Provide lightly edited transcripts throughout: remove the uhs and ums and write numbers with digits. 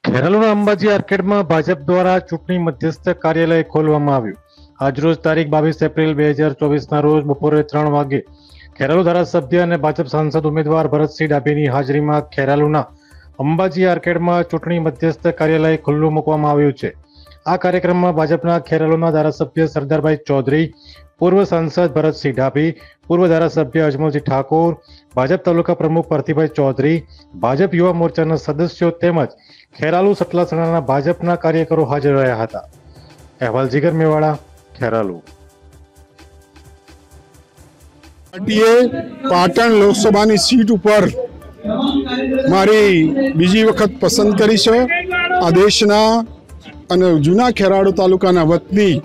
ખેરાલુના અંબાજી આર્કેડમાં ભાજપ દ્વારા ચૂંટણી મધ્યસ્થ કાર્યાલય ખોલવામાં આવ્યું। આજરોજ તારીખ 22 એપ્રિલ 2024ના રોજ બપોરે 3 વાગે ખેરાલુ ધારાસભ્ય અને ભાજપ સાંસદ ઉમેદવાર ભરતસિંહ ડાભીની હાજરીમાં ખેરાલુના અંબાજી આર્કેડમાં ચૂંટણી મધ્યસ્થ કાર્યાલય ખુલ્લું મૂકવામાં આવ્યું છે। આ કાર્યક્રમમાં ભાજપના ખેરાલુના ધારાસભ્ય સરદારભાઈ ચૌધરી, પૂર્વ સાંસદ ભરતસિંહ ડાભી, પૂર્વ ધારાસભ્ય અજમલસિંહ ઠાકોર, ભાજપ તાલુકા પ્રમુખ પરથીભાઈ ચૌધરી, ભાજપ યુવા મોરચાના સદસ્યો તેમજ ખેરાલુ સતલાસણાના ભાજપના કાર્યકરો હાજર રહ્યા હતા। અહેવાલ જીગર મેવાડા, ખેરાલુ। પાર્ટીએ પાટણ લોકસભાની સીટ ઉપર મારી બીજી વખત પસંદ કરી છે। આ દેશના અને જૂના ખેરાલુ તાલુકાના વતની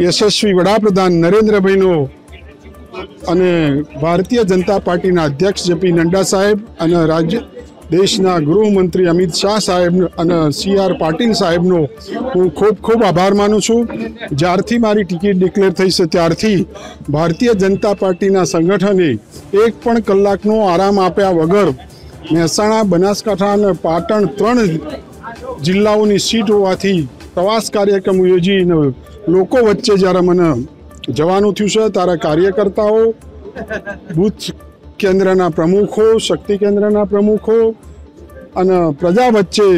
યશસ્વી વડાપ્રધાન નરેન્દ્રભાઈનો અને ભારતીય જનતા પાર્ટીના અધ્યક્ષ જેપી નડ્ડા સાહેબ અને દેશના ગૃહમંત્રી અમિત શાહ સાહેબ અને CR પાટીલ સાહેબનો હું ખૂબ ખૂબ આભાર માનું છું। જ્યારથી મારી ટિકિટ ડિક્લેર થઈ છે ત્યારથી ભારતીય જનતા પાર્ટીના સંગઠને એક પણ કલાકનો આરામ આપ્યા વગર મહેસાણા, બનાસકાંઠા અને પાટણ 3 જિલ્લાઓની સીટ હોવાથી પ્રવાસ કાર્યક્રમ યોજીને લોકો વચ્ચે જ્યારે મને જવાનું થયું છે ત્યારે કાર્યકર્તાઓ, બુથ કેન્દ્રના પ્રમુખો, શક્તિ કેન્દ્રના પ્રમુખો અને પ્રજા વચ્ચે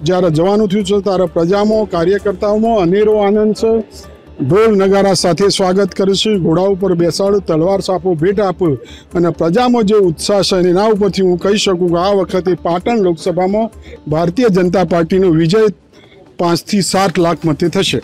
જ્યારે જવાનું થયું છે ત્યારે પ્રજામાં, કાર્યકર્તાઓમાં અનેરો આનંદ છે। ઢોલ નગારા સાથે સ્વાગત કરે છે, ઘોડા ઉપર બેસાડ, તલવાર સાપો ભેટ આપો અને પ્રજામાં જે ઉત્સાહ છે એના ઉપરથી હું કહી શકું કે આ વખતે પાટણ લોકસભામાં ભારતીય જનતા પાર્ટીનો વિજય 5 થી 7 લાખ મતે થશે।